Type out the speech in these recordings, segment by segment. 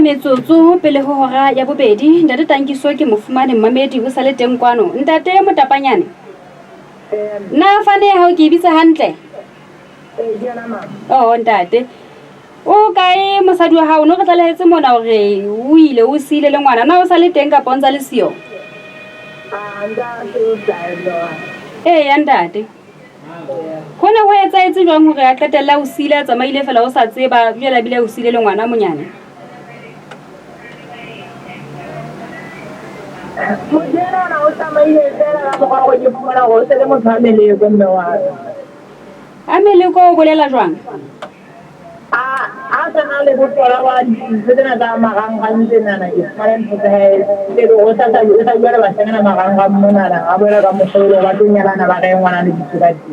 metsotso pele ho hora ya bobedi. Ntate Tankiso ke mofumane mmamedi o sale teng kwano. Ntate Motapanyane. Na fane ha o ke bitsa hantle. Oh ntate. O kae mosadi wa hao no re tlalehetse mona hore o ile o sile le ngwana na o sale teng ka ponza le sio. Ya ntate. Hona ho etsaetse jwang hore a qetella o sile a tsamaile fela o sa tseba jela bile o sile le ngwana monyane. Mojena na o tsamaile fela ka mokgwa go ke fumana go se le motho a meleko mme wa. A meleko o bolela jwang? A sana le botola wa tsena ka marangrang tsena ke fumana ntse he le go sa jwale ba tsena marangrang mona na a boela ka mohlolo ba tonyana ba re ngwana le ditshwati.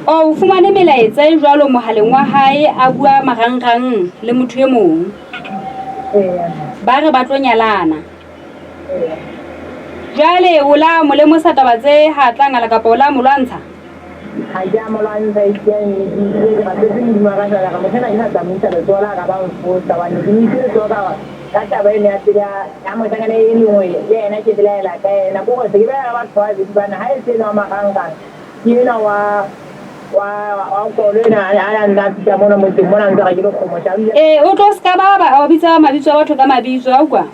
O fumane melaetsa e jwalo mohaleng wa hae a bua marangrang le motho e mong. Ba re ba tlo nyalana. Jwale o la mo lemosa taba tse ha tla ngala kapa o la mo lwantsha. Ha ja mo lwantsha ke ba tse di magana ka mo tsena ina tsamisa le tsona ka ba mo tsa ni ni se tsona ka taba ene ya tira ya mo tsana le nngwe yena ke dilela ka ena go se ba ba tswa di bana ha e se no marangrang yena wa ko le na ala nda tsa mona mo teng mona ntse ga ke lo kgomo tsa. O tlo ska ba o bitsa mabitso a batho ka mabitso a kwa.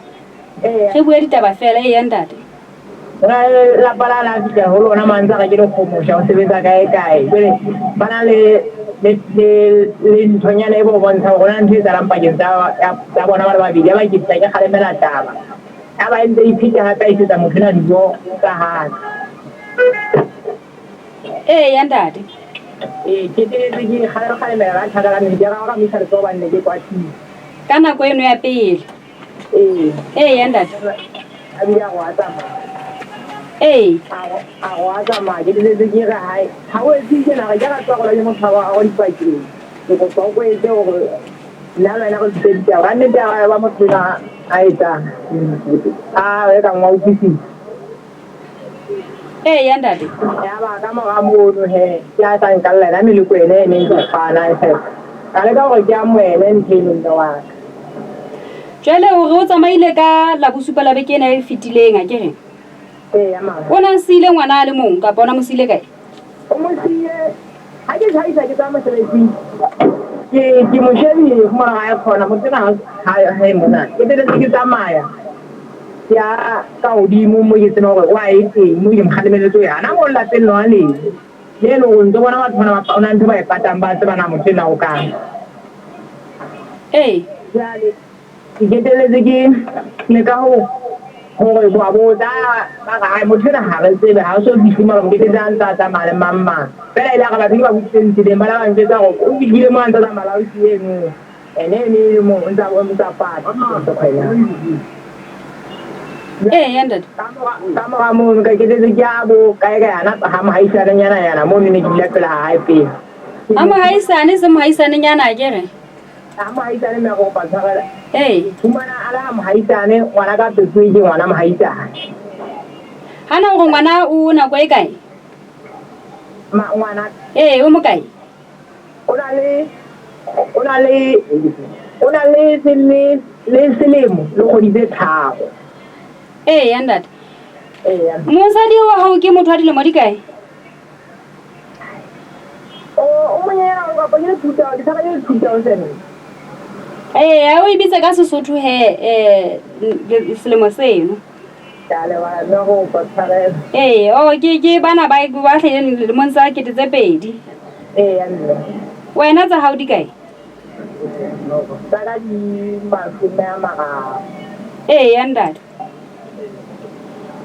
Re bua ditaba fela ya ntate. La pala la tsa ho lona mantsa ga ke lo kgomo tsa o sebetsa kae bele bana le ntonyana e bo bontsha gona ntse tsa rampa ke tsa bona ba ba bile ba ke tsa ke khalemela taba ya ba ntse iphita ha ka itse motho na dijo ka ha. Ya ntate. Ke ke khalemela ra thaka ne ja ga mi sa tso ba ne ke kwati ka nako eno ya pele. Ya ntate. A bia go atama. A go atama ke ke ga hai ha o tsike na ga ga tswa go le motho wa go dipaki ke go tswa go etse go la la go tsentsa ga ne ja ba motho na a eta e ka ngwa ofisi. Ya ntate. Ya ba ka mo ga mo no he ya sa nkalla na meleko ene ne ke fana e ka le ka go ke amoele ntsheno ntwa. Jwale o re o tsamaile ka la bosupa la beke ena e fitileng a ke re. Ya ma. O na sile ngwana le mong ka bona mo sile kae? O mo sile ha ke tsaisa ke tsa mosebetsi. Ke mo shebi go mara ga e khona mo tsena ha e mona. Ke tele ke tsamaya. Ya ka odimo mo ke tsena gore wa e teng mo ke mkgalemeletso yana mo la teng no le le lo ntse bona batho bana ba ona ntse ba e patang ba tseba na motho na o ka jale ke tele ke le ka ho gore bo da ba ga motho na ha re tsebe ha so di fuma go ke tsa tsa male mamma fela ile ga ba di ba butse di ba la ba ntse go o bile mo ntse tsa mala o tsieng ene ni mo ntsa bo ntsa pa so khaya. Ya ntate. Ka mo ka ke tse ya bo kae ka yana ha mo haisana yana mo ne ke dila pela ha ipe. Ha mo haisane se mo haisane nyana ke re. Ha mo haisane me go pa tsagala. Fumana ala mo haisane ngwana ka tswe ke ngwana mo haisane. Hana go ngwana o na go e kae? Ma ngwana. O mo kae? O na le selemo le go di tharo. Ya ntate. Mosadi wa hao ke motho a dilemo di kae? O monyana o ba le thuta ke tsaka le thuta o sene. O ibitse ka Sesotho he selemo seno. Dale wa no go patare. Ke bana ba hlile le monsa ke tse pedi. Wena tsa hao di kae? Tsaka di masume a maga. Ya ntate.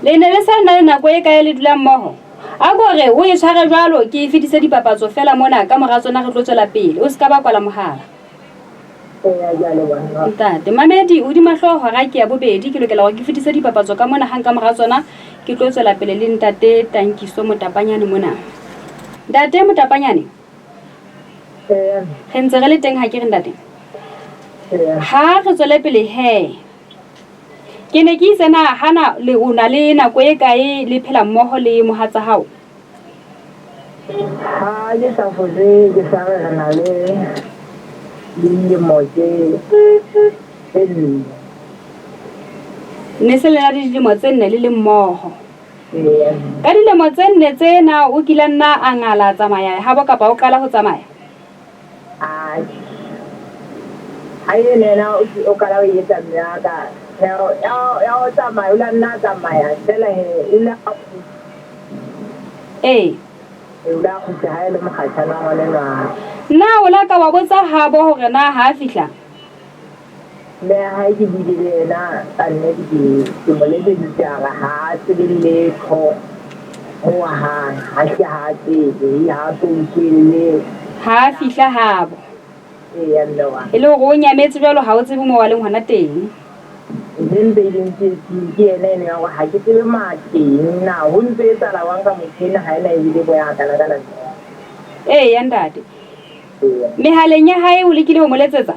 Le ne le sa nna le nako e kae le dula mmoho a gore o e tshware jwalo ke fetise dipapatso fela mona ka mora tsona re tlo tswela pele o se ka ba kwala mohala. Ntate Mamedi o di mahloho ra ke ya bobedi ke lokela gore ke fetise dipapatso ka mona hang ka mora tsona ke tlo tswela pele le Ntate Tankiso Motapanyane mona. Ntate Motapanyane re ntse re le teng ha ke re ntate ha re tswele pele he ke ne ke tsena hana le una le nako e kae le phela mmoho le mohatsa hao? Ha ke sa fole ke sa re na le dilemo tse nne. ne se le na le dilemo tse 4 le le mmoho. Eya. Ka dilemo tse 4 tsena o kile nna a ngala tsamaya habo kapa o qala ho tsamaya? Ai nena o kala o etsa mnyaka ya o tsamaya o la nna tsamaya fela e la Ee. o la go tsa le mogachana wa lena. Na o la ka wa botsa habo hore na ha fihla? Le ha ke bidile na tanne ke moletse ditaba ha se le kho ho ha ke ha ke ya so ke Ha fihla habo. Eya nna E le hore o nyametse jwalo ha o tsebe mo wa leng hona teng. then they didn't see ene ya ha ke tsebe mateng na ho ntse tsala wang ka mothena ha ena ile bo ya kana kana. Ee ya ntate. Mehaleng ya hae o lekile ho mo letsetsa?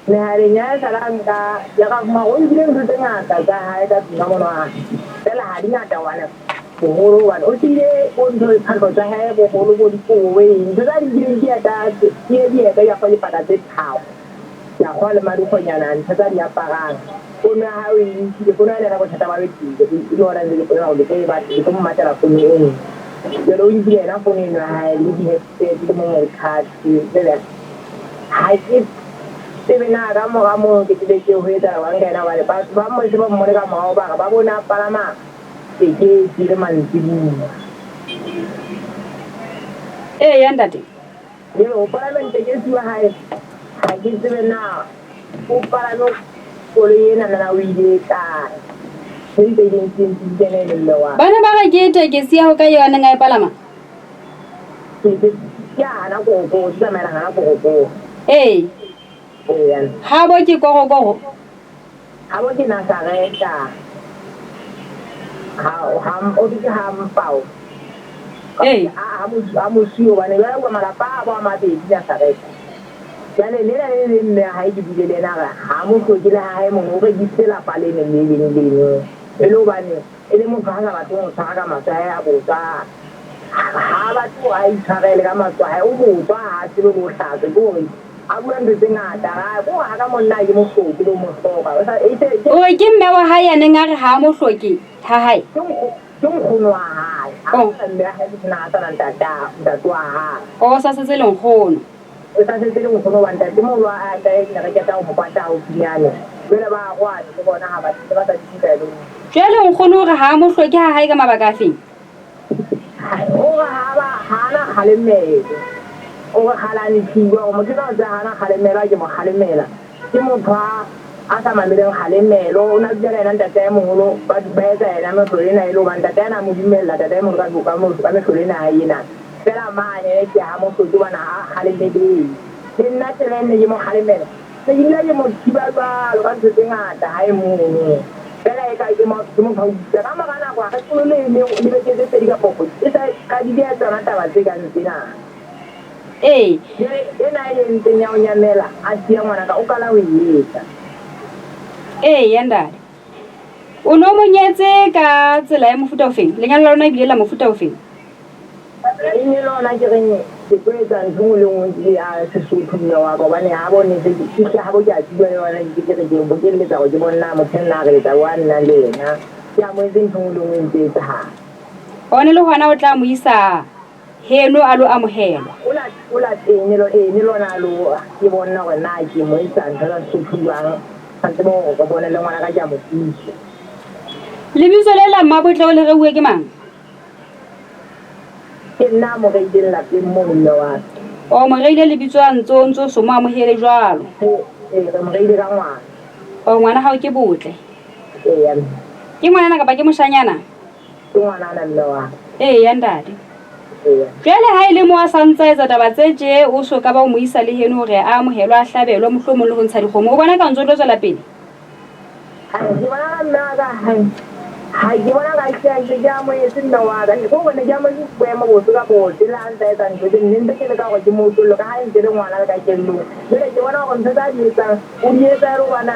Mehaleng ya salanka ya ka ma o ile ntse tse ngata tsa hae ka tsona mona fela ha di ngata wana boholo wana o tsile o ntse phako tsa hae boholo bo dipowe ntse tsa di ile di ata ya go ipata tse thao ya go le madukonyana ntse tsa di aparang o na ha o ile go na le go thata ba betile di lona le go na le ke ba di go mmatela go ne pero o ile na go ne na ha le di headset di mo card le ha ke tebe na ka mo ke tile ke ho etsa wa ngena ba le ba mo se ba mo le ka mo ba bona palama ke di le mantsi. Ee ya ntate. Ye o palamente ke siwa hae ha ke tsebe na o palame koloi ena na o ile ka se di dintsi tsene le lowa Bana ba ga ke tekesi ya ho ka yona ngai palama? ya na go tsamaya na go Ee. Eya. Habo ke korokoro? Habo ke na sareta ha o di ha mpao. Ee. Ha mo siyo bane ba go malapa ba ma be di ya sareta. Jale le nne ha e di le na ha mo go di la ha mo go di sela pa le le e lo bane e le mo phanga ba tlo tsaka masaya a botsa ha ba tlo a itshwarele ka matwa ha o botsa ha se lo tlhatse go a bua ntse ngata ga go ha ka monna ke mo hloki lo mo hloka O ke mme wa hae ya neng a re ha mo hloki ha hae? ke nkgono wa hae a mme ha ke na tsana ntate wa hae O sa setse le nkgono. o sa setse le nkgono wa ntate mo lwa a ka ena re ke ta mo kwata o piane bele ba go a ke bona ha ba sa ditsa le Jwale nkgono re ha mo hloki ha hae ka mabaka a feng? o ha ba hana khalemele o khalani thiwa o mo tsena tsa hana khalemela ke mo khalemela ke mo pha a sa mameleng khalemelo o na dira ena ntate mo holo ba etsa ena mo tlolena ile ba ntate na mo dimela tata mo ka buka mo ka me tlolena ha ina fela mane ke ha mo tlotlo bana ha khalemedi ke nna tsene ne mo khalemela se ile ke mo thiba ba lo ka ntse ngata ha e mo fela e ka ke mo pha ka magana kwa ga tlole le be ke tse di ka popo e sa ka di ya tsana taba tse ka ntsena. Ee. Ena e ntse nya o nyamela a tia ngwana ka o kala o etsa. Ee ya ntate. O no mo nyetse ka tsela ya mofuta o feng? Lenyalo la lona bile la mofuta o feng? E ne lona ke reng ke kwetsa ntho le ngwe a Sesotho mme wa ka bane ha bone se ke ha bo ja tibwa le wena ke re ke bo ke le tsa go ke bona mo tsena re tsa wa nna le na ya mo ntse ntho le ngwe ntse tsa ha One le hona o tla mo isa heno a lo amohelwa. Ola teng ne lona lo ke bona gore na ke mo isa ntho tsa Sesotho santse mo go bona le ngwana ka ja mo tsi. Lebitso le la Mmabotle le reuwe ke mang? Ke nna mo ga ile la ke mo mme wa O mo reile lebitso a ntso so mo amohele jwalo. re mo ga ile ka ngwana. O ngwana hao ke Botle. Eya. Ke ngwana kapa ke moshanyana? Ke ngwana na mme wa. Ee ya ntate. Jwale ha ile mo a santsa etsa taba tse tje o so ka ba o mo isa le heno hore a amohelwa a hlabelwa mohlomong le ho ntsha dikgomo o bona ka ntse o tlo tswela pele? Ke bona nna ka ha ke bona ka ke ja mo e senda wa ka go bona ja mo boemo bo ka bo la ntse etsa ntse ke nne ke le ka go ke mo tlo ka ha ntse le ngwana ka ke lo le ke bona go ntse tsa di etsa o di etsa ro bana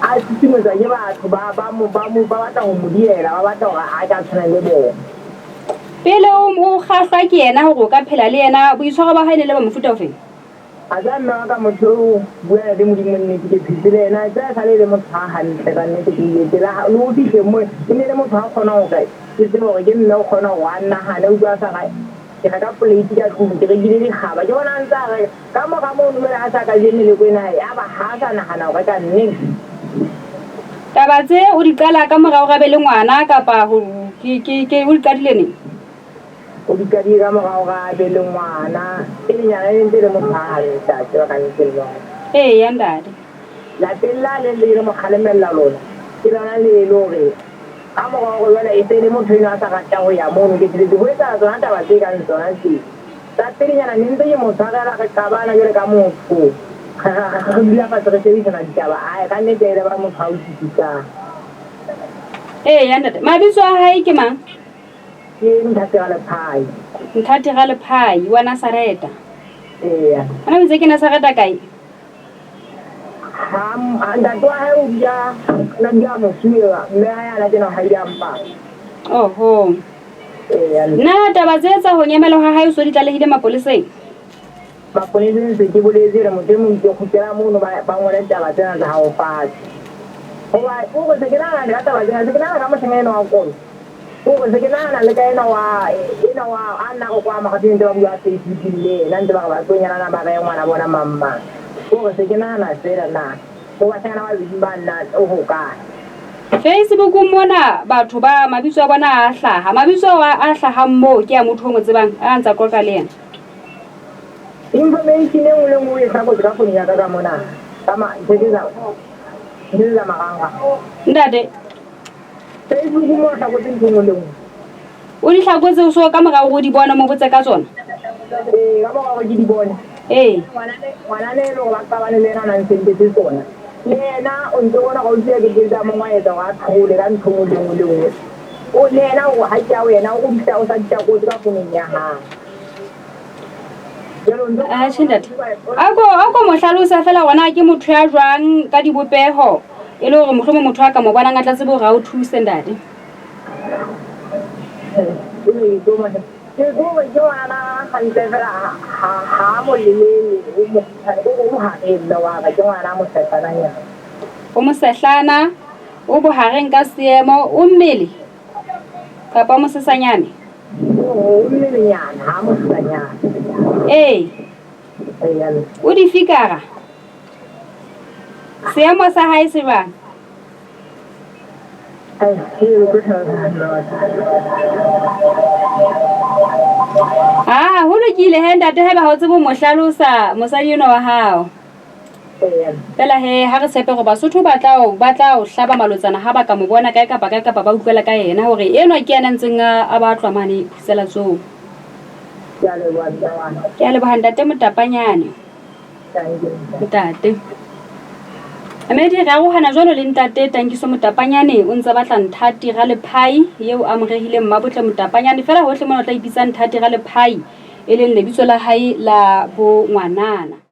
a tsimo tsa ke batho ba batla go mo diela ba batla go a ka tshwana le bona. Pele o kgahlwa ke yena hore o ka phela le yena boitshwaro ba hae le ba mofuta o feng? a tsa mme wa ka motho o buela le modimo nnete ke phetsile ena tsa sa le motho a hantle ka nnete ke ile la lo fihle mo e ne le motho a kgona ho ka ke tsebe hore ke mme o kgona ho nahana o bua sa gae ke reka plate ka tlung ke rekile dikgaba ke bona ntse a re ka moga mo o a sa ka jene le kwena ya ba ha sa nahana hore ka nnete taba tse o di qala ka morao ga be le ngwana kapa o di qadile neng o di ka dira morao ga be le ngwana e lenyana le ntse le motho a hantle a ka nnete le yona ya ntate lapeng la le le mo kgalemella lona ke lona le lore ka moga go bona e se le motho a sa ratang go ya mono ke tletse go etsa tsona taba tse ka tsona tse tsa pelenyana ne ntse ke motho a ka ka bana jole ka motho ga dula fa re sebedisana ditaba a ka nnete ele ba motho a utlwisisang ya ntate mabitso a hae ke mang ke Nthati Galephai Nthati Galephai wa Nasareta ana bitse ke Nasareta kae ntate wa hae o bia na bia mosuwa mme ha yana tjena ha dia mpa oho na taba tse tsa ho nyemela ha hae so di tlalehile mapoleseng mapoleseng se ke boletse re motho mo ntse khutela mono ba ngole taba tsena tsa hao fatshe hoba o se ke nana le taba tsena se ke nana ka moshengeno wa kono o se ke nana le ka ena wa ana go kwa magateng ba bua Facebook le nna ntse ba ba tsonyana na ba ga ngwana bona mamma o se ke nana sela na o ba tsena ba bimba nna o ho ka Facebook mona batho ba mabitso a bona a hlaha mabitso a hlaha mo ke ya motho o mo tsebang a ntsa qoqa le yena information e nngwe le nngwe e sa go ka fonya ka mona kama ntse maganga ntate Facebook mo sa go tseng le nngwe o di hlakotse o so ka morago go di bona mo botse ka tsona ka morago go di bona ngwana le lo ba ka ba le lena nang sentse tsona lena o ntse bona go tsia ke ditsa mo ngwaetsa wa thole ka ntho le nngwe o lena o ha ja wena o ditla o sa ditla go ka foneng ya ha ntate ako mo hlalosa fela gona ke motho ya jwang ka dibopeho e le gore mohlomong motho a ka mo bona ngatla tsebo ga o thuse ntate ke go ke wana hantle fela ha mo lelele o ha ena wa ka ke wana mo setlana ya o mo sehlana o bohareng ka seemo o mmele kapa mo sesanyane o mmele nyana ha mo sesanyane o di fikara seemo sa hae se jwang ho lokile he ntate haeba ha o tsebe mo hlalosa mosadi eno wa hao fela he ha re tshepe go Basotho ba tla o hlaba malotsana ha ba ka mo bona kae kapa ba utlwela ka yena hore eno ke yena ntseng a ba tlwamane phusela tseo ke a leboha ntate Motapanyane ntate Amedi ga go hana jwalo le ntate Tankiso Motapanyane o ntse batla Nthati Galephai yeo a morehile Mmabotle Motapanyane fela hohle mona o tla ipitsa Nthati Galephai e leng lebitso la hae la bo ngwanana